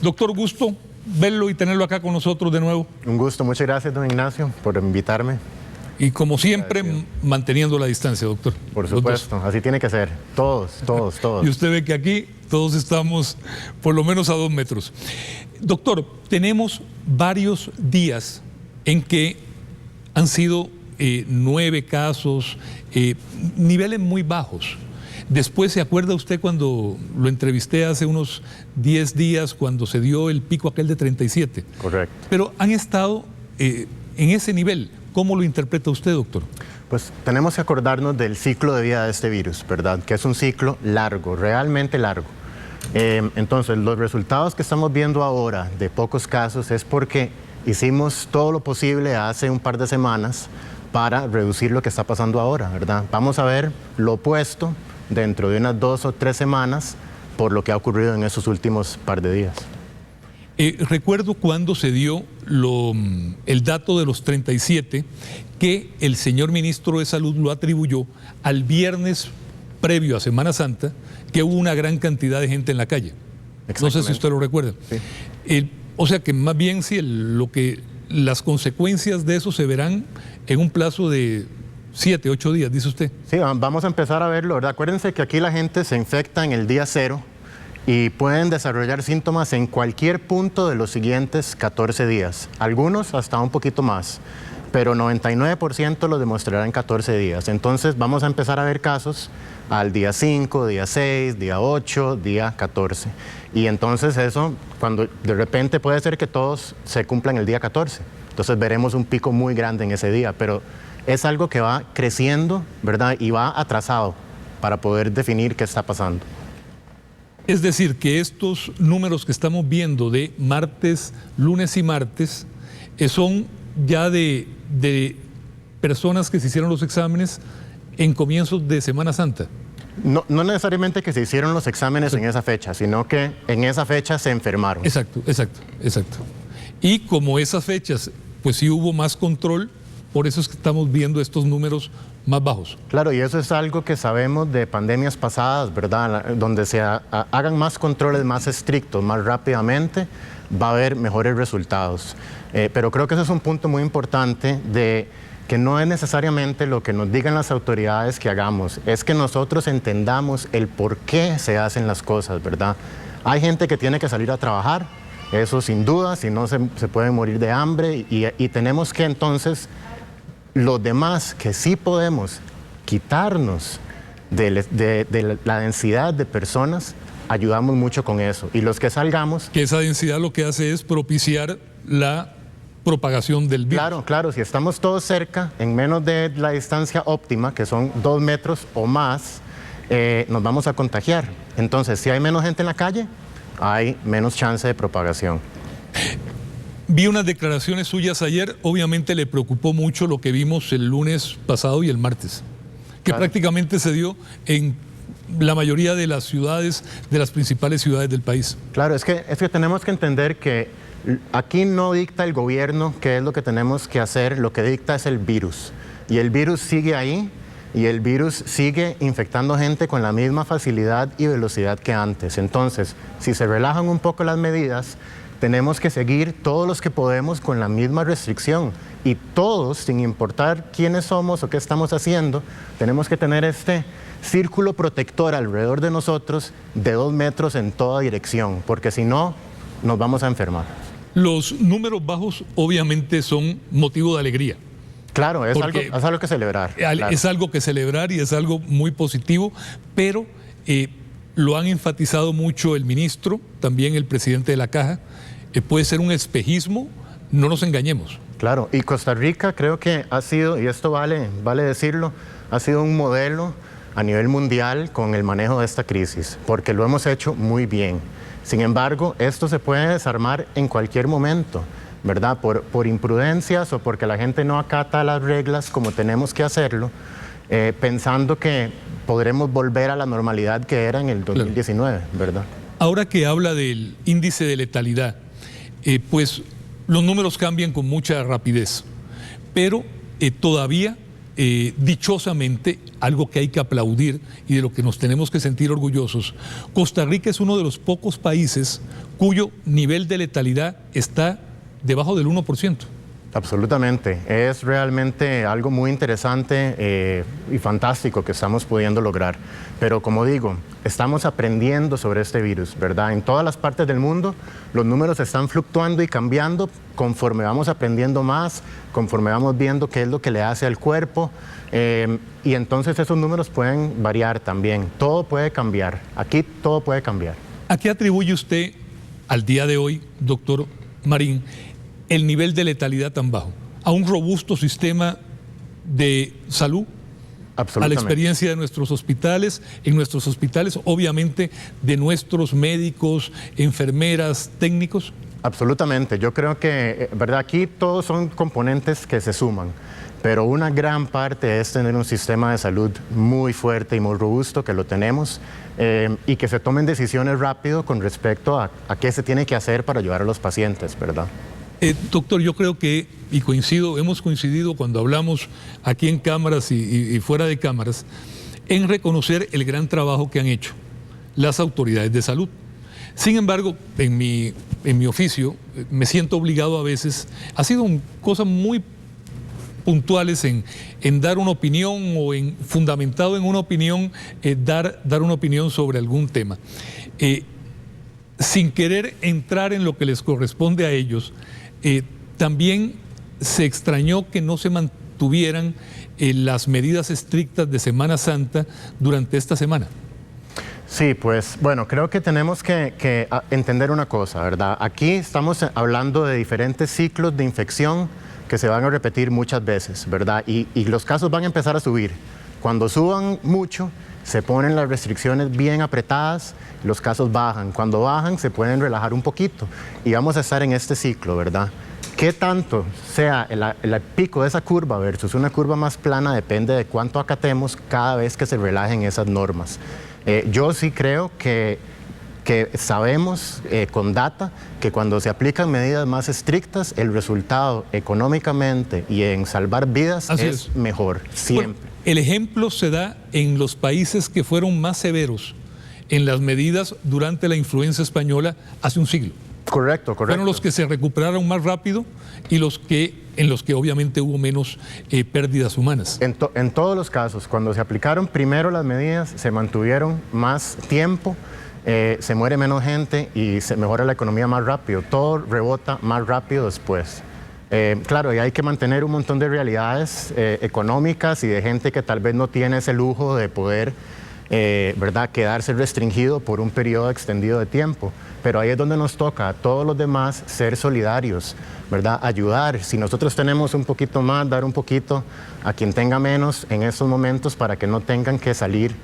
Doctor, gusto verlo y tenerlo acá con nosotros de nuevo. Un gusto, muchas gracias, don Ignacio, por invitarme. Y como siempre, manteniendo la distancia, doctor. Por supuesto, así tiene que ser. Todos. Y usted ve que aquí todos estamos por lo menos a 2 metros. Doctor, tenemos varios días en que han sido 9 casos, niveles muy bajos. Después, ¿se acuerda usted cuando lo entrevisté hace unos 10 días, cuando se dio el pico aquel de 37? Correcto. Pero han estado en ese nivel. ¿Cómo lo interpreta usted, doctor? Pues tenemos que acordarnos del ciclo de vida de este virus, ¿verdad? Que es un ciclo largo, realmente largo. Entonces, los resultados que estamos viendo ahora de pocos casos es porque hicimos todo lo posible hace un par de semanas para reducir lo que está pasando ahora, ¿verdad? Vamos a ver lo opuesto dentro de unas 2 o 3 semanas por lo que ha ocurrido en esos últimos par de días. Recuerdo cuando se dio el dato de los 37, que el señor ministro de Salud lo atribuyó al viernes previo a Semana Santa, que hubo una gran cantidad de gente en la calle. No sé si usted lo recuerda. Sí. O sea que más bien sí, las consecuencias de eso se verán en un plazo de 7, 8 días, dice usted. Sí, vamos a empezar a verlo, ¿verdad? Acuérdense que aquí la gente se infecta en el día 0 y pueden desarrollar síntomas en cualquier punto de los siguientes 14 días. Algunos hasta un poquito más, pero 99% lo demostrará en 14 días. Entonces vamos a empezar a ver casos al día 5, día 6, día 8, día 14. Y entonces eso, cuando de repente puede ser que todos se cumplan el día 14. Entonces veremos un pico muy grande en ese día, pero es algo que va creciendo, ¿verdad? Y va atrasado para poder definir qué está pasando. Es decir, que estos números que estamos viendo de martes, lunes y martes son ya de personas que se hicieron los exámenes en comienzos de Semana Santa. No necesariamente que se hicieron los exámenes en esa fecha, sino que en esa fecha se enfermaron. Exacto. Y como esas fechas, pues sí hubo más control, por eso es que estamos viendo estos números más bajos. Claro, y eso es algo que sabemos de pandemias pasadas, ¿verdad? Donde se hagan más controles más estrictos, más rápidamente, va a haber mejores resultados. Pero creo que ese es un punto muy importante de que no es necesariamente lo que nos digan las autoridades que hagamos, es que nosotros entendamos el por qué se hacen las cosas, ¿verdad? Hay gente que tiene que salir a trabajar, eso sin duda, si no se pueden morir de hambre y tenemos que entonces, los demás que sí podemos quitarnos de la densidad de personas, ayudamos mucho con eso. Y los que salgamos... Que esa densidad lo que hace es propiciar la propagación del virus. Claro, si estamos todos cerca, en menos de la distancia óptima, que son 2 metros o más, nos vamos a contagiar. Entonces, si hay menos gente en la calle, hay menos chance de propagación. Vi unas declaraciones suyas ayer, obviamente le preocupó mucho lo que vimos el lunes pasado y el martes, que prácticamente se dio en la mayoría de las ciudades, de las principales ciudades del país. Claro, es que tenemos que entender que aquí no dicta el gobierno qué es lo que tenemos que hacer, lo que dicta es el virus. Y el virus sigue ahí y el virus sigue infectando gente con la misma facilidad y velocidad que antes. Entonces, si se relajan un poco las medidas, tenemos que seguir todos los que podemos con la misma restricción y todos, sin importar quiénes somos o qué estamos haciendo, tenemos que tener este círculo protector alrededor de nosotros de 2 metros en toda dirección, porque si no, nos vamos a enfermar. Los números bajos obviamente son motivo de alegría. Claro, es algo que celebrar. Claro. Es algo que celebrar y es algo muy positivo, pero lo han enfatizado mucho el ministro, también el presidente de la Caja. Puede ser un espejismo, no nos engañemos. Claro, y Costa Rica creo que ha sido, y esto vale decirlo, ha sido un modelo a nivel mundial con el manejo de esta crisis, porque lo hemos hecho muy bien. Sin embargo, esto se puede desarmar en cualquier momento, ¿verdad? Por imprudencias o porque la gente no acata las reglas como tenemos que hacerlo, pensando que podremos volver a la normalidad que era en el 2019, ¿verdad? Ahora que habla del índice de letalidad, pues los números cambian con mucha rapidez, pero todavía dichosamente, algo que hay que aplaudir y de lo que nos tenemos que sentir orgullosos, Costa Rica es uno de los pocos países cuyo nivel de letalidad está debajo del 1%. Absolutamente, es realmente algo muy interesante y fantástico que estamos pudiendo lograr. Pero como digo, estamos aprendiendo sobre este virus, ¿verdad? En todas las partes del mundo los números están fluctuando y cambiando conforme vamos aprendiendo más, conforme vamos viendo qué es lo que le hace al cuerpo y entonces esos números pueden variar también. Todo puede cambiar, aquí todo puede cambiar. ¿A qué atribuye usted al día de hoy, doctor Marín, el nivel de letalidad tan bajo? ¿A un robusto sistema de salud? A la experiencia de nuestros hospitales, en nuestros hospitales, obviamente, de nuestros médicos, enfermeras, técnicos? Absolutamente, yo creo que, ¿verdad? Aquí todos son componentes que se suman, pero una gran parte es tener un sistema de salud muy fuerte y muy robusto, que lo tenemos, y que se tomen decisiones rápido con respecto a qué se tiene que hacer para ayudar a los pacientes, ¿verdad? Doctor, yo creo que, y hemos coincidido cuando hablamos aquí en cámaras y fuera de cámaras, en reconocer el gran trabajo que han hecho las autoridades de salud. Sin embargo, en mi oficio me siento obligado a veces, ha sido cosas muy puntuales en dar una opinión o fundamentado en una opinión, dar una opinión sobre algún tema. Sin querer entrar en lo que les corresponde a ellos, también se extrañó que no se mantuvieran las medidas estrictas de Semana Santa durante esta semana. Sí, pues bueno, creo que tenemos que entender una cosa, ¿verdad? Aquí estamos hablando de diferentes ciclos de infección que se van a repetir muchas veces, ¿verdad? Y los casos van a empezar a subir. Cuando suban mucho, se ponen las restricciones bien apretadas, los casos bajan. Cuando bajan, se pueden relajar un poquito y vamos a estar en este ciclo, ¿verdad? ¿Qué tanto sea el pico de esa curva versus una curva más plana? Depende de cuánto acatemos cada vez que se relajen esas normas. Yo sí creo que sabemos con data que cuando se aplican medidas más estrictas, el resultado económicamente y en salvar vidas es mejor, siempre. Bueno, el ejemplo se da en los países que fueron más severos en las medidas durante la influenza española hace un siglo. Correcto. Fueron los que se recuperaron más rápido y en los que obviamente hubo menos pérdidas humanas. En todos los casos, cuando se aplicaron primero las medidas, se mantuvieron más tiempo, se muere menos gente y se mejora la economía más rápido. Todo rebota más rápido después. Claro, y hay que mantener un montón de realidades económicas y de gente que tal vez no tiene ese lujo de poder ¿verdad? Quedarse restringido por un periodo extendido de tiempo. Pero ahí es donde nos toca a todos los demás ser solidarios, ¿verdad? Ayudar. Si nosotros tenemos un poquito más, dar un poquito a quien tenga menos en estos momentos para que no tengan que salir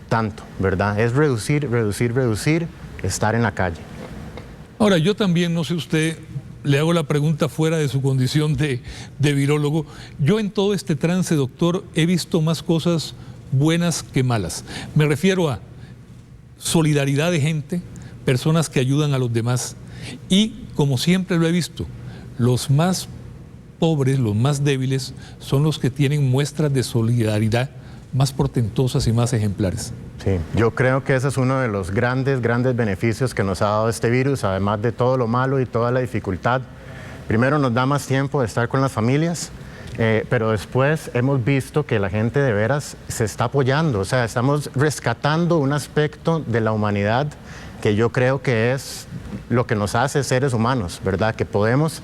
tanto, ¿verdad? Es reducir, estar en la calle. Ahora, yo también, no sé usted, le hago la pregunta fuera de su condición de virólogo. Yo en todo este trance, doctor, he visto más cosas buenas que malas. Me refiero a solidaridad de gente, personas que ayudan a los demás y, como siempre lo he visto, los más pobres, los más débiles, son los que tienen muestras de solidaridad más portentosas y más ejemplares. Sí, yo creo que ese es uno de los grandes beneficios que nos ha dado este virus, además de todo lo malo y toda la dificultad. Primero nos da más tiempo de estar con las familias, pero después hemos visto que la gente de veras se está apoyando, o sea, estamos rescatando un aspecto de la humanidad que yo creo que es lo que nos hace seres humanos, ¿verdad? Que podemos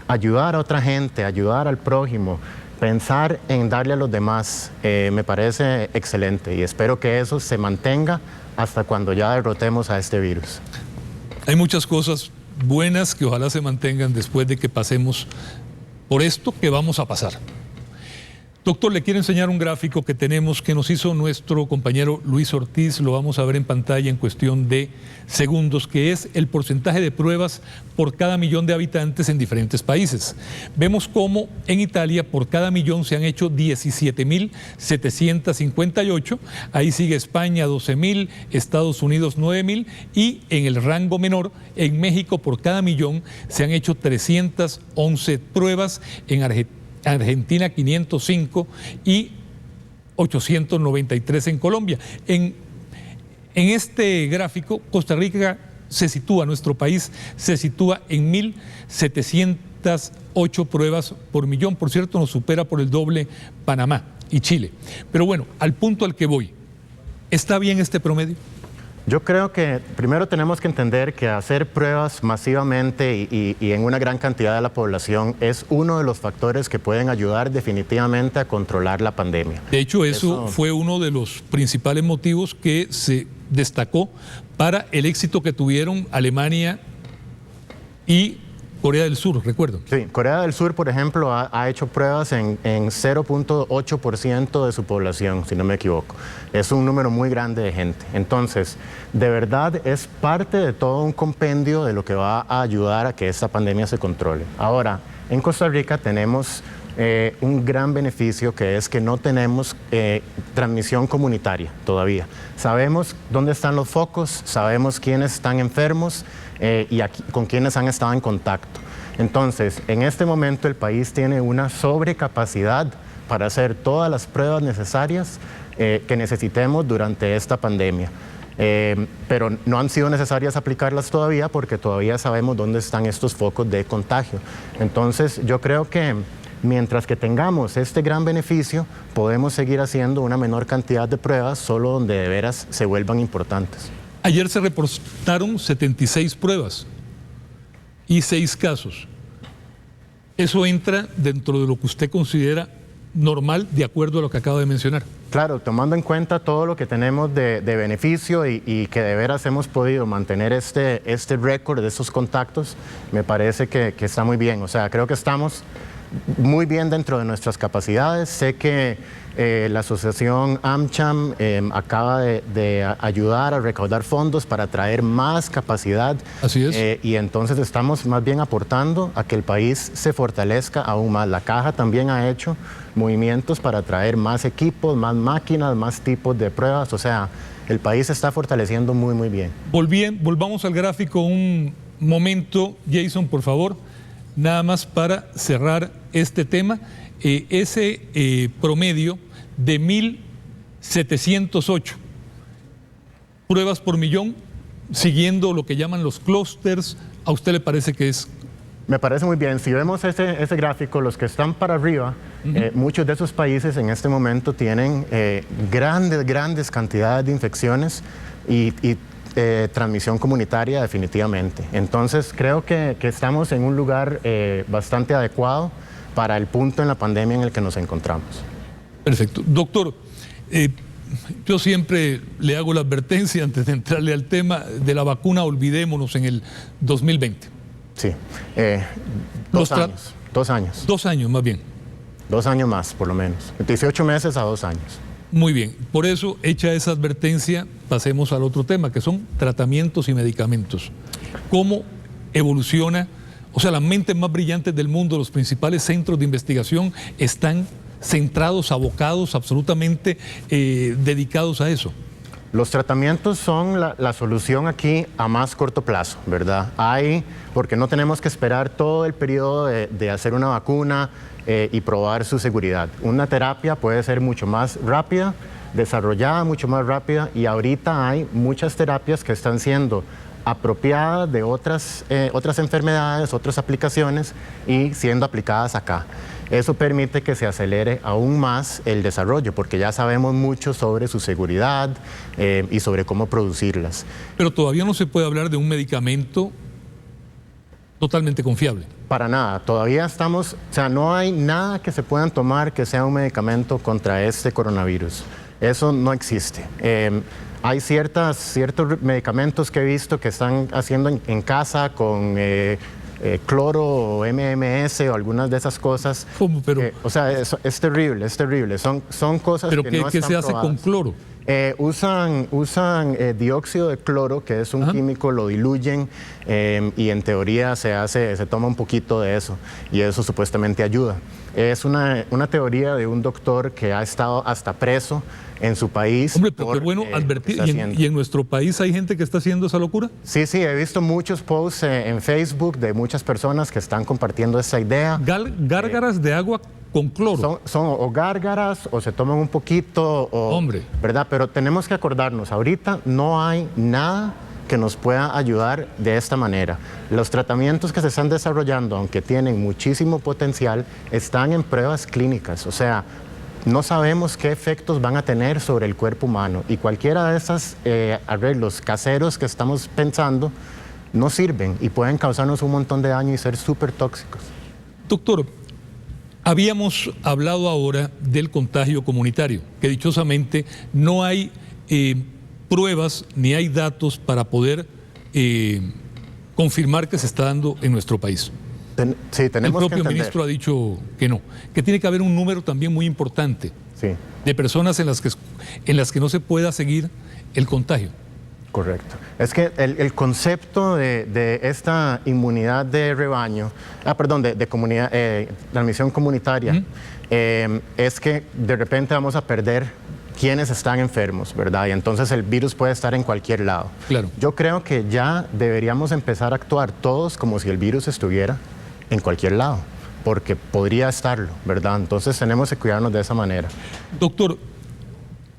ayudar a otra gente, ayudar al prójimo, pensar en darle a los demás, me parece excelente y espero que eso se mantenga hasta cuando ya derrotemos a este virus. Hay muchas cosas buenas que ojalá se mantengan después de que pasemos por esto que vamos a pasar. Doctor, le quiero enseñar un gráfico que tenemos que nos hizo nuestro compañero Luis Ortiz, lo vamos a ver en pantalla en cuestión de segundos, que es el porcentaje de pruebas por cada millón de habitantes en diferentes países. Vemos cómo en Italia por cada millón se han hecho 17.758, ahí sigue España 12.000, Estados Unidos 9.000 y en el rango menor, en México por cada millón se han hecho 311 pruebas, en Argentina 505 y 893 en Colombia. En este gráfico, Costa Rica se sitúa, nuestro país se sitúa en 1.708 pruebas por millón. Por cierto, nos supera por el doble Panamá y Chile. Pero bueno, al punto al que voy, ¿está bien este promedio? Yo creo que primero tenemos que entender que hacer pruebas masivamente y en una gran cantidad de la población es uno de los factores que pueden ayudar definitivamente a controlar la pandemia. De hecho, eso fue uno de los principales motivos que se destacó para el éxito que tuvieron Alemania y Corea del Sur, recuerdo. Sí, Corea del Sur, por ejemplo, ha hecho pruebas en 0.8% de su población, si no me equivoco. Es un número muy grande de gente. Entonces, de verdad es parte de todo un compendio de lo que va a ayudar a que esta pandemia se controle. Ahora, en Costa Rica tenemos un gran beneficio, que es que no tenemos transmisión comunitaria todavía. Sabemos dónde están los focos, sabemos quiénes están enfermos y con quiénes han estado en contacto. Entonces, en este momento el país tiene una sobrecapacidad para hacer todas las pruebas necesarias que necesitemos durante esta pandemia. Pero no han sido necesarias aplicarlas todavía porque todavía sabemos dónde están estos focos de contagio. Entonces, yo creo que mientras que tengamos este gran beneficio, podemos seguir haciendo una menor cantidad de pruebas, solo donde de veras se vuelvan importantes. Ayer se reportaron 76 pruebas y 6 casos. ¿Eso entra dentro de lo que usted considera normal, de acuerdo a lo que acaba de mencionar? Claro, tomando en cuenta todo lo que tenemos de beneficio y que de veras hemos podido mantener este récord de estos contactos, me parece que está muy bien. O sea, creo que estamos muy bien dentro de nuestras capacidades. Sé que la asociación AmCham acaba de ayudar a recaudar fondos para traer más capacidad. Así es. Y entonces estamos más bien aportando a que el país se fortalezca aún más. La Caja también ha hecho movimientos para traer más equipos, más máquinas, más tipos de pruebas. O sea, el país se está fortaleciendo muy, muy bien. Volvamos al gráfico un momento, Jason, por favor. Nada más para cerrar este tema, ese promedio de 1.708 pruebas por millón, siguiendo lo que llaman los clústeres, ¿a usted le parece que es? Me parece muy bien. Si vemos ese gráfico, los que están para arriba, muchos de esos países en este momento tienen grandes cantidades de infecciones y transmisión comunitaria definitivamente. Entonces creo que estamos en un lugar bastante adecuado para el punto en la pandemia en el que nos encontramos. Perfecto. Doctor, yo siempre le hago la advertencia antes de entrarle al tema de la vacuna, olvidémonos en el 2020. Sí, 2 años. 2 años. 2 años más bien. 2 años más, por lo menos. 18 meses a 2 años. Muy bien, por eso, hecha esa advertencia, pasemos al otro tema, que son tratamientos y medicamentos. ¿Cómo evoluciona? O sea, las mentes más brillantes del mundo, los principales centros de investigación están centrados, abocados, absolutamente dedicados a eso. Los tratamientos son la solución aquí a más corto plazo, ¿verdad? Porque no tenemos que esperar todo el periodo de hacer una vacuna y probar su seguridad. Una terapia puede ser mucho más rápida, desarrollada mucho más rápida, y ahorita hay muchas terapias que están siendo apropiadas de otras enfermedades, otras aplicaciones, y siendo aplicadas acá. Eso permite que se acelere aún más el desarrollo, porque ya sabemos mucho sobre su seguridad y sobre cómo producirlas. Pero todavía no se puede hablar de un medicamento totalmente confiable. Para nada, todavía estamos, o sea, no hay nada que se puedan tomar que sea un medicamento contra este coronavirus. Eso no existe. Hay ciertos medicamentos que he visto que están haciendo en casa con cloro o MMS o algunas de esas cosas. ¿Cómo? Pero, o sea, es terrible, es terrible. Son cosas ¿pero que qué, no qué están se hace probadas. con cloro? Usan dióxido de cloro, que es un químico, lo diluyen y en teoría se toma un poquito de eso, y eso supuestamente ayuda. Es una teoría de un doctor que ha estado hasta preso en su país. Hombre, pero qué bueno advertir. ¿Y en nuestro país hay gente que está haciendo esa locura? Sí, he visto muchos posts en Facebook de muchas personas que están compartiendo esa idea. Gárgaras de agua con cloro. Son o gárgaras o se toman un poquito, Hombre. ¿verdad? Pero tenemos que acordarnos, ahorita no hay nada que nos pueda ayudar de esta manera. Los tratamientos que se están desarrollando, aunque tienen muchísimo potencial, están en pruebas clínicas, o sea, no sabemos qué efectos van a tener sobre el cuerpo humano y cualquiera de esos arreglos caseros que estamos pensando no sirven y pueden causarnos un montón de daño y ser súper tóxicos. Doctor, habíamos hablado ahora del contagio comunitario, que dichosamente no hay pruebas ni hay datos para poder confirmar que se está dando en nuestro país. Sí, tenemos el propio que ministro ha dicho que no, que tiene que haber un número también muy importante de personas en las que no se pueda seguir el contagio. Correcto. Es que el concepto de esta inmunidad de rebaño, de comunidad, transmisión comunitaria, es que de repente vamos a perder quienes están enfermos, ¿verdad? Y entonces el virus puede estar en cualquier lado. Claro. Yo creo que ya deberíamos empezar a actuar todos como si el virus estuviera en cualquier lado, porque podría estarlo, ¿verdad? Entonces tenemos que cuidarnos de esa manera. Doctor,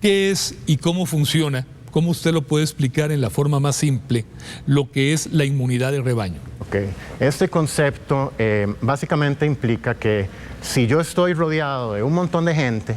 ¿qué es y cómo funciona? ¿Cómo usted lo puede explicar en la forma más simple lo que es la inmunidad de rebaño? Ok, este concepto básicamente implica que si yo estoy rodeado de un montón de gente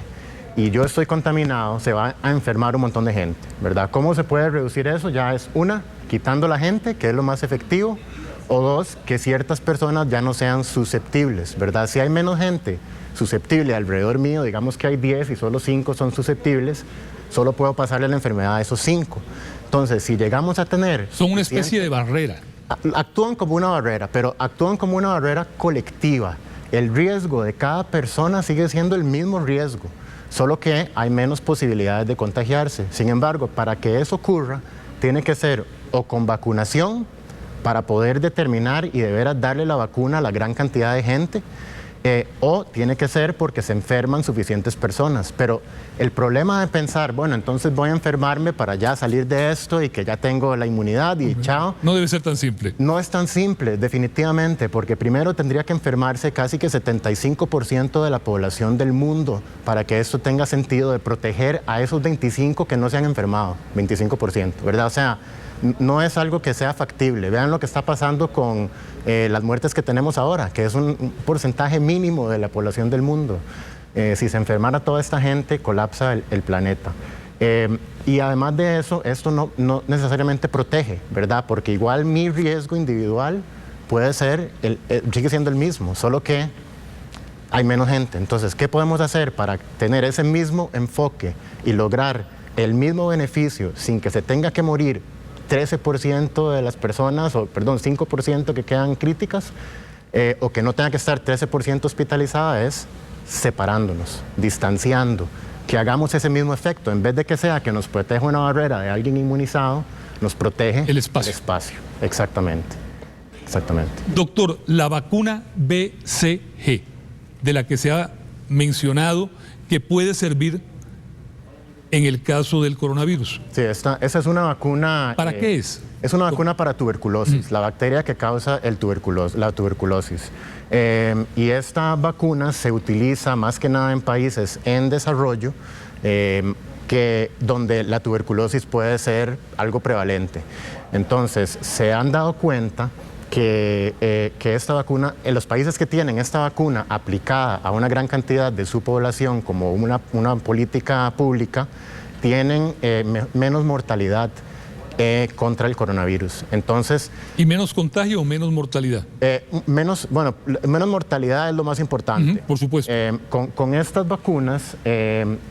y yo estoy contaminado, se va a enfermar un montón de gente, ¿verdad? ¿Cómo se puede reducir eso? Ya es una, quitando la gente, que es lo más efectivo, o dos, que ciertas personas ya no sean susceptibles, ¿verdad? Si hay menos gente susceptible alrededor mío, digamos que hay 10 y solo 5 son susceptibles, solo puedo pasarle la enfermedad a esos 5. Entonces, si llegamos a tener... Son una especie de barrera. Actúan como una barrera, pero actúan como una barrera colectiva. El riesgo de cada persona sigue siendo el mismo riesgo, solo que hay menos posibilidades de contagiarse. Sin embargo, para que eso ocurra, tiene que ser o con vacunación, para poder determinar y de veras darle la vacuna a la gran cantidad de gente, o tiene que ser porque se enferman suficientes personas. Pero el problema de pensar, bueno, entonces voy a enfermarme para ya salir de esto y que ya tengo la inmunidad y chao. No debe ser tan simple. No es tan simple, definitivamente, porque primero tendría que enfermarse casi que 75% de la población del mundo para que esto tenga sentido de proteger a esos 25 que no se han enfermado, 25%, ¿verdad? O sea, no es algo que sea factible. Vean lo que está pasando con las muertes que tenemos ahora, que es un porcentaje mínimo de la población del mundo. Si se enfermara toda esta gente, colapsa el planeta. Y además de eso, esto no necesariamente protege, ¿verdad? Porque igual mi riesgo individual puede ser, sigue siendo el mismo, solo que hay menos gente. Entonces, ¿qué podemos hacer para tener ese mismo enfoque y lograr el mismo beneficio sin que se tenga que morir 13% de las personas, 5% que quedan críticas, o que no tenga que estar 13% hospitalizada? Es separándonos, distanciando, que hagamos ese mismo efecto. En vez de que sea que nos proteja una barrera de alguien inmunizado, nos protege el espacio. Exactamente. Doctor, la vacuna BCG, de la que se ha mencionado que puede servir en el caso del coronavirus. Sí, esa es una vacuna... ¿Para qué es? Es una vacuna para tuberculosis, la bacteria que causa la tuberculosis. Y esta vacuna se utiliza más que nada en países en desarrollo, donde la tuberculosis puede ser algo prevalente. Entonces, se han dado cuenta que esta vacuna, en los países que tienen esta vacuna aplicada a una gran cantidad de su población como una política pública, tienen menos mortalidad contra el coronavirus. Entonces, ¿y menos contagio o menos mortalidad? Menos mortalidad es lo más importante. Por supuesto. Con estas vacunas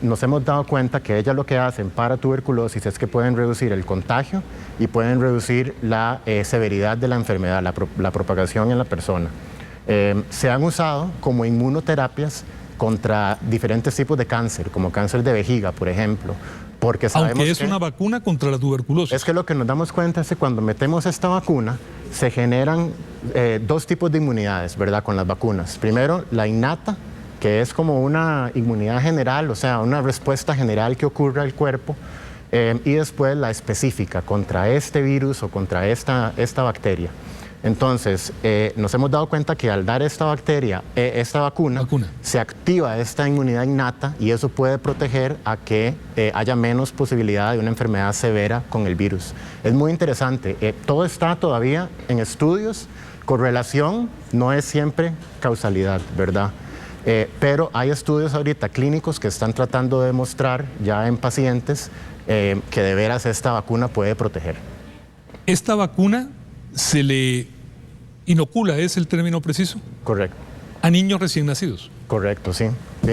nos hemos dado cuenta que ellas lo que hacen para tuberculosis es que pueden reducir el contagio y pueden reducir la severidad de la enfermedad, la propagación en la persona. Se han usado como inmunoterapias contra diferentes tipos de cáncer, como cáncer de vejiga, por ejemplo. Porque sabemos aunque es una vacuna contra la tuberculosis. Es que lo que nos damos cuenta es que cuando metemos esta vacuna, se generan dos tipos de inmunidades, ¿verdad? Con las vacunas. Primero, la innata, que es como una inmunidad general, o sea, una respuesta general que ocurre al cuerpo. Y después la específica contra este virus o contra esta bacteria. Entonces, nos hemos dado cuenta que al dar esta bacteria, esta vacuna, se activa esta inmunidad innata y eso puede proteger a que haya menos posibilidad de una enfermedad severa con el virus. Es muy interesante. Todo está todavía en estudios. Correlación no es siempre causalidad, ¿verdad? Pero hay estudios ahorita clínicos que están tratando de demostrar ya en pacientes que de veras esta vacuna puede proteger. ¿Esta vacuna se le inocula, es el término preciso? Correcto. ¿A niños recién nacidos? Correcto, sí.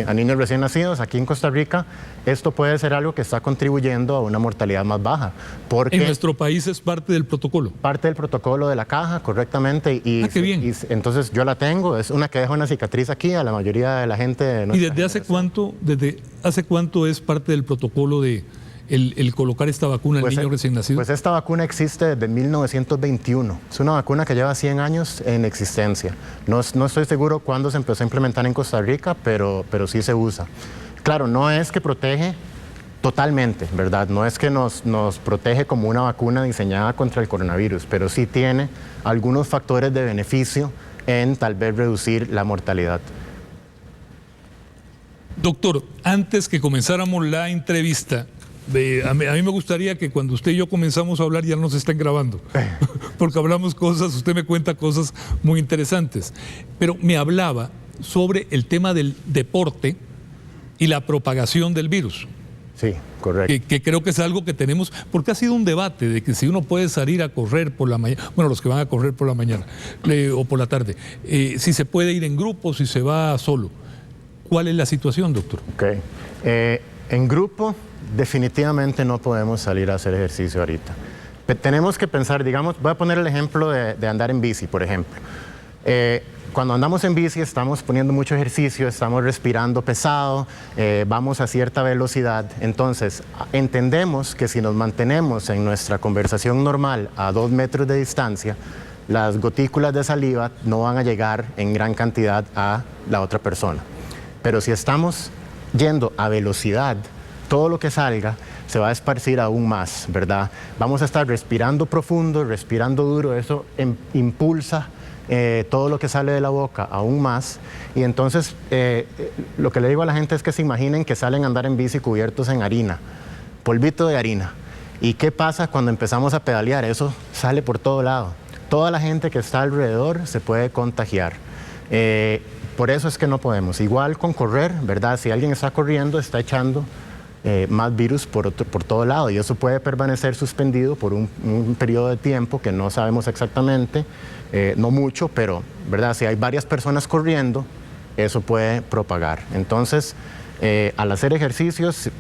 A niños recién nacidos, aquí en Costa Rica, esto puede ser algo que está contribuyendo a una mortalidad más baja. Porque en nuestro país es parte del protocolo. Parte del protocolo de la caja, correctamente. Qué bien. Entonces yo la tengo, es una que deja una cicatriz aquí a la mayoría de la gente. ¿Y desde hace cuánto es parte del protocolo de el colocar esta vacuna al niño recién nacido? Pues esta vacuna existe desde 1921. Es una vacuna que lleva 100 años en existencia. No estoy seguro cuándo se empezó a implementar en Costa Rica, pero sí se usa. Claro, no es que protege totalmente, ¿verdad? No es que nos protege como una vacuna diseñada contra el coronavirus, pero sí tiene algunos factores de beneficio en tal vez reducir la mortalidad. Doctor, antes que comenzáramos la entrevista, a mí me gustaría que cuando usted y yo comenzamos a hablar ya nos estén grabando, porque hablamos cosas, usted me cuenta cosas muy interesantes, pero me hablaba sobre el tema del deporte y la propagación del virus. Sí, correcto. Que creo que es algo que tenemos, porque ha sido un debate de que si uno puede salir a correr por la mañana, bueno, los que van a correr por la mañana o por la tarde, si se puede ir en grupo, si se va solo. ¿Cuál es la situación, doctor? Ok. En grupo, definitivamente no podemos salir a hacer ejercicio ahorita. Tenemos que pensar, digamos, voy a poner el ejemplo de andar en bici, por ejemplo. Cuando andamos en bici estamos poniendo mucho ejercicio, estamos respirando pesado, vamos a cierta velocidad. Entonces, entendemos que si nos mantenemos en nuestra conversación normal a 2 metros de distancia, las gotículas de saliva no van a llegar en gran cantidad a la otra persona. Pero si estamos yendo a velocidad, todo lo que salga se va a esparcir aún más, ¿verdad? Vamos a estar respirando profundo, respirando duro, eso impulsa todo lo que sale de la boca aún más. Y entonces lo que le digo a la gente es que se imaginen que salen a andar en bici cubiertos en harina, polvito de harina. ¿Y qué pasa cuando empezamos a pedalear? Eso sale por todo lado. Toda la gente que está alrededor se puede contagiar. Por eso es que no podemos. Igual con correr, ¿verdad? Si alguien está corriendo, está echando más virus por todo lado y eso puede permanecer suspendido por un periodo de tiempo que no sabemos exactamente, no mucho, pero ¿verdad? Si hay varias personas corriendo, eso puede propagar. Entonces, al hacer ejercicios,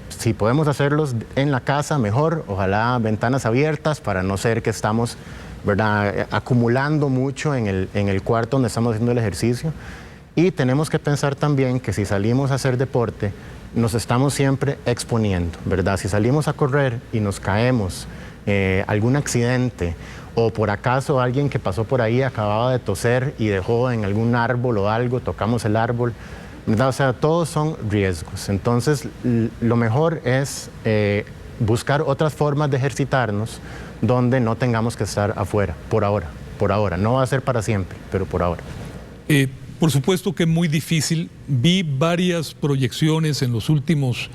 si podemos hacerlos en la casa, mejor, ojalá ventanas abiertas para no ser que estamos, ¿verdad?, acumulando mucho en el cuarto donde estamos haciendo el ejercicio. Y tenemos que pensar también que si salimos a hacer deporte, nos estamos siempre exponiendo, ¿verdad? Si salimos a correr y nos caemos, algún accidente, o por acaso alguien que pasó por ahí acababa de toser y dejó en algún árbol o algo, tocamos el árbol, ¿verdad? O sea, todos son riesgos. Entonces, lo mejor es buscar otras formas de ejercitarnos donde no tengamos que estar afuera, por ahora. No va a ser para siempre, pero por ahora. Por supuesto que es muy difícil. Vi varias proyecciones en los últimos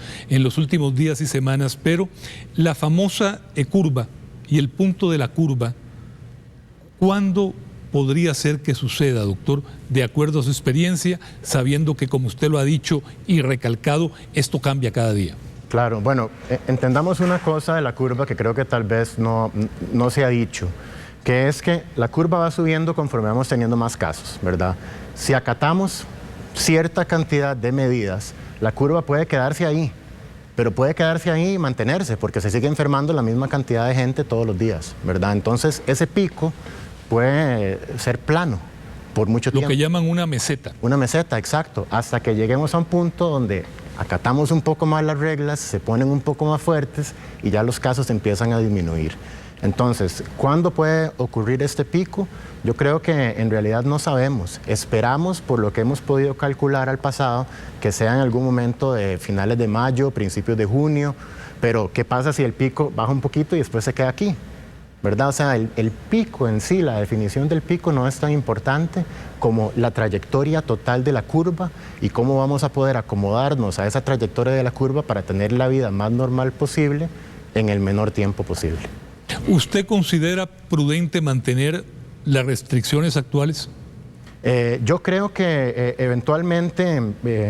días y semanas, pero la famosa curva y el punto de la curva, ¿cuándo podría ser que suceda, doctor, de acuerdo a su experiencia, sabiendo que, como usted lo ha dicho y recalcado, esto cambia cada día? Claro, bueno, entendamos una cosa de la curva que creo que tal vez no se ha dicho, que es que la curva va subiendo conforme vamos teniendo más casos, ¿verdad? Si acatamos cierta cantidad de medidas, la curva puede quedarse ahí, pero puede quedarse ahí y mantenerse, porque se sigue enfermando la misma cantidad de gente todos los días, ¿verdad? Entonces, ese pico puede ser plano por mucho tiempo. Lo que llaman una meseta. Una meseta, exacto, hasta que lleguemos a un punto donde acatamos un poco más las reglas, se ponen un poco más fuertes y ya los casos empiezan a disminuir. Entonces, ¿cuándo puede ocurrir este pico? Yo creo que en realidad no sabemos. Esperamos, por lo que hemos podido calcular al pasado, que sea en algún momento de finales de mayo, principios de junio, pero ¿qué pasa si el pico baja un poquito y después se queda aquí? ¿verdad? O sea, el pico en sí, la definición del pico no es tan importante como la trayectoria total de la curva y cómo vamos a poder acomodarnos a esa trayectoria de la curva para tener la vida más normal posible en el menor tiempo posible. ¿Usted considera prudente mantener las restricciones actuales? Yo creo que eventualmente,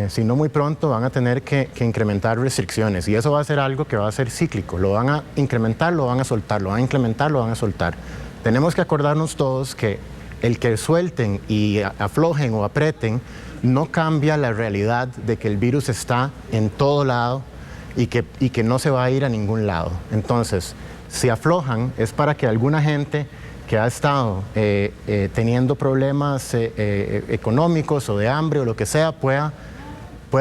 si no muy pronto, van a tener que incrementar restricciones y eso va a ser algo que va a ser cíclico. Lo van a incrementar, lo van a soltar, lo van a incrementar, lo van a soltar. Tenemos que acordarnos todos que el que suelten y aflojen o aprieten no cambia la realidad de que el virus está en todo lado y que no se va a ir a ningún lado. Entonces, si aflojan es para que alguna gente que ha estado teniendo problemas económicos o de hambre o lo que sea, pueda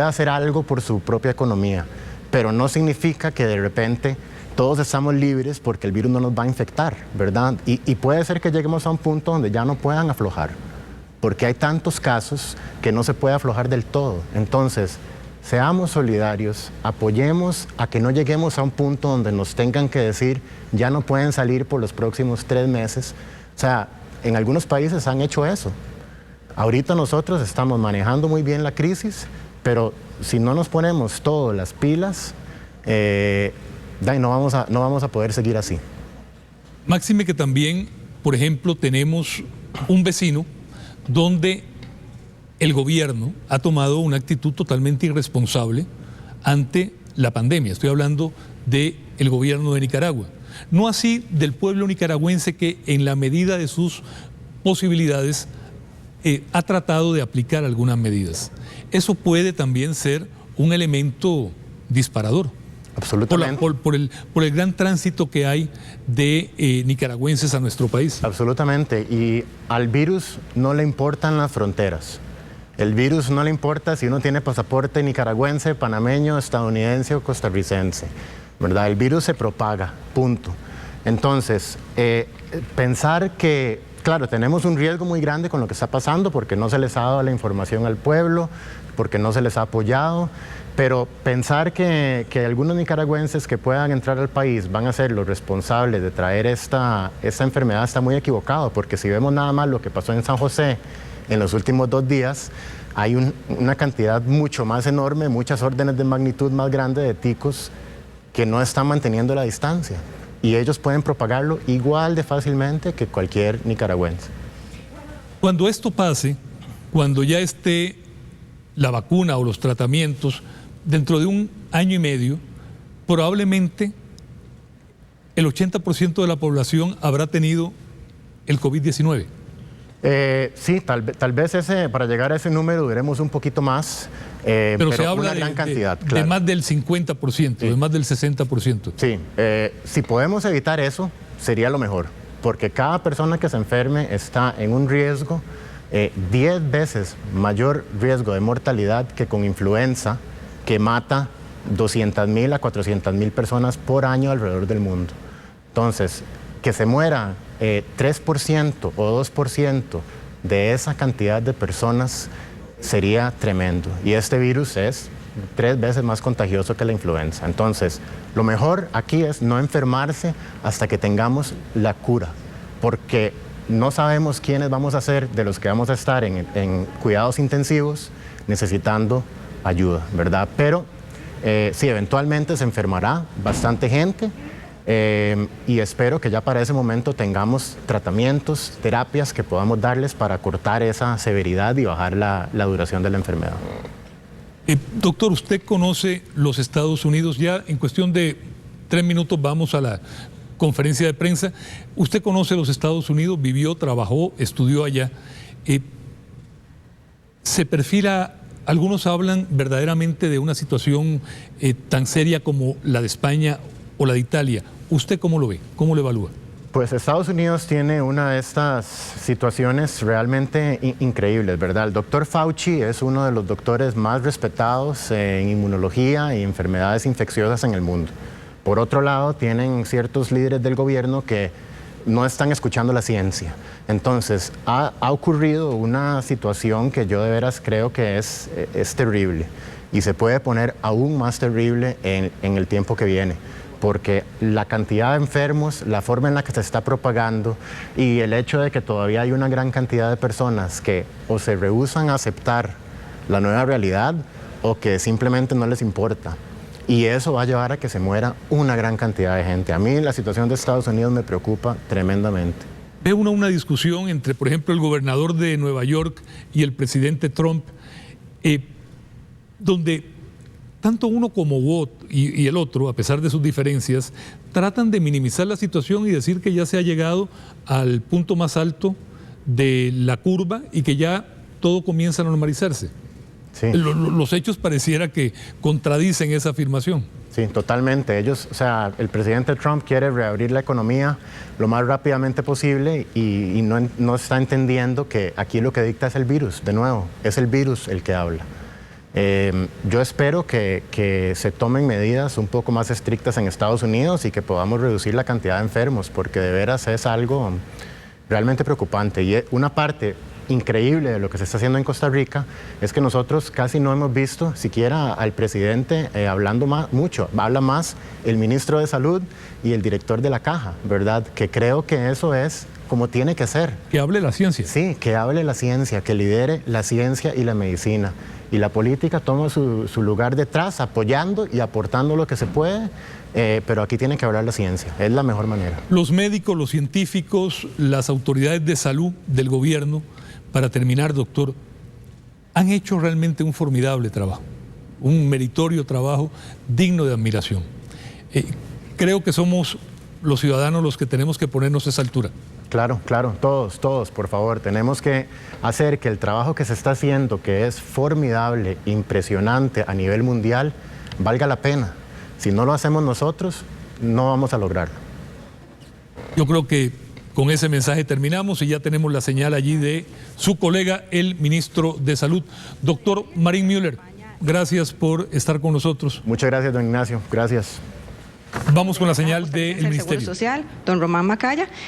hacer algo por su propia economía. Pero no significa que de repente todos estamos libres porque el virus no nos va a infectar, ¿verdad? Y puede ser que lleguemos a un punto donde ya no puedan aflojar, porque hay tantos casos que no se puede aflojar del todo. Entonces, seamos solidarios, apoyemos a que no lleguemos a un punto donde nos tengan que decir ya no pueden salir por los próximos 3 meses. O sea, en algunos países han hecho eso. Ahorita nosotros estamos manejando muy bien la crisis, pero si no nos ponemos todas las pilas, no vamos a poder seguir así. Máxime que también, por ejemplo, tenemos un vecino donde el gobierno ha tomado una actitud totalmente irresponsable ante la pandemia. Estoy hablando del gobierno de Nicaragua. No así del pueblo nicaragüense que en la medida de sus posibilidades ha tratado de aplicar algunas medidas. Eso puede también ser un elemento disparador. Absolutamente. Por el gran tránsito que hay de nicaragüenses a nuestro país. Absolutamente. Y al virus no le importan las fronteras. El virus no le importa si uno tiene pasaporte nicaragüense, panameño, estadounidense o costarricense, ¿verdad? El virus se propaga, punto. Entonces, pensar que, claro, tenemos un riesgo muy grande con lo que está pasando porque no se les ha dado la información al pueblo, porque no se les ha apoyado, pero pensar que algunos nicaragüenses que puedan entrar al país van a ser los responsables de traer esta enfermedad está muy equivocado, porque si vemos nada más lo que pasó en San José, en los últimos 2 días hay una cantidad mucho más enorme, muchas órdenes de magnitud más grande de ticos que no están manteniendo la distancia y ellos pueden propagarlo igual de fácilmente que cualquier nicaragüense. Cuando esto pase, cuando ya esté la vacuna o los tratamientos, dentro de 1 año y medio, probablemente el 80% de la población habrá tenido el COVID-19. Sí, tal vez para llegar a ese número duremos un poquito más, pero se habla una gran cantidad, claro. De más del 50%, sí. De más del 60%. Sí, si podemos evitar eso, sería lo mejor, porque cada persona que se enferme está en un riesgo, 10 veces mayor riesgo de mortalidad que con influenza, que mata 200,000 a 400,000 personas por año alrededor del mundo. Entonces, que se muera 3% o 2% de esa cantidad de personas sería tremendo. Y este virus es 3 veces más contagioso que la influenza. Entonces, lo mejor aquí es no enfermarse hasta que tengamos la cura, porque no sabemos quiénes vamos a ser de los que vamos a estar en cuidados intensivos necesitando ayuda, ¿verdad? Pero sí, eventualmente se enfermará bastante gente. Y espero que ya para ese momento tengamos tratamientos, terapias que podamos darles para cortar esa severidad y bajar la duración de la enfermedad. Doctor, usted conoce los Estados Unidos, ya en cuestión de 3 minutos vamos a la conferencia de prensa. Usted conoce los Estados Unidos, vivió, trabajó, estudió allá. Se perfila, algunos hablan verdaderamente de una situación tan seria como la de España o la de Italia. ¿Usted cómo lo ve? ¿Cómo lo evalúa? Pues Estados Unidos tiene una de estas situaciones realmente increíbles, ¿verdad? El doctor Fauci es uno de los doctores más respetados en inmunología y enfermedades infecciosas en el mundo. Por otro lado, tienen ciertos líderes del gobierno que no están escuchando la ciencia. Entonces, ha ocurrido una situación que yo de veras creo que es terrible y se puede poner aún más terrible en el tiempo que viene. porque la cantidad de enfermos, la forma en la que se está propagando y el hecho de que todavía hay una gran cantidad de personas que o se rehúsan a aceptar la nueva realidad o que simplemente no les importa. Y eso va a llevar a que se muera una gran cantidad de gente. A mí la situación de Estados Unidos me preocupa tremendamente. Ve uno una discusión entre, por ejemplo, el gobernador de Nueva York y el presidente Trump, donde tanto uno como Watt y el otro, a pesar de sus diferencias, tratan de minimizar la situación y decir que ya se ha llegado al punto más alto de la curva y que ya todo comienza a normalizarse. Sí. Los hechos pareciera que contradicen esa afirmación. Sí, totalmente. Ellos, o sea, el presidente Trump quiere reabrir la economía lo más rápidamente posible y no está entendiendo que aquí lo que dicta es el virus, de nuevo, es el virus el que habla. Yo espero que se tomen medidas un poco más estrictas en Estados Unidos y que podamos reducir la cantidad de enfermos, porque de veras es algo realmente preocupante. Y una parte increíble de lo que se está haciendo en Costa Rica es que nosotros casi no hemos visto siquiera al presidente hablando mucho. Habla más el ministro de Salud y el director de la Caja, ¿verdad? Que creo que eso es como tiene que ser. Que hable la ciencia. Sí, que hable la ciencia, que lidere la ciencia y la medicina. Y la política toma su lugar detrás, apoyando y aportando lo que se puede, pero aquí tiene que hablar la ciencia, es la mejor manera. Los médicos, los científicos, las autoridades de salud del gobierno, para terminar, doctor, han hecho realmente un formidable trabajo, un meritorio trabajo digno de admiración. Creo que somos los ciudadanos los que tenemos que ponernos a esa altura. Claro, claro, todos, por favor, tenemos que hacer que el trabajo que se está haciendo, que es formidable, impresionante a nivel mundial, valga la pena. Si no lo hacemos nosotros, no vamos a lograrlo. Yo creo que con ese mensaje terminamos y ya tenemos la señal allí de su colega, el ministro de Salud. Doctor Marín Müller, gracias por estar con nosotros. Muchas gracias, don Ignacio. Gracias. Vamos con la señal del Ministerio. Seguro Social, don Román Macaya.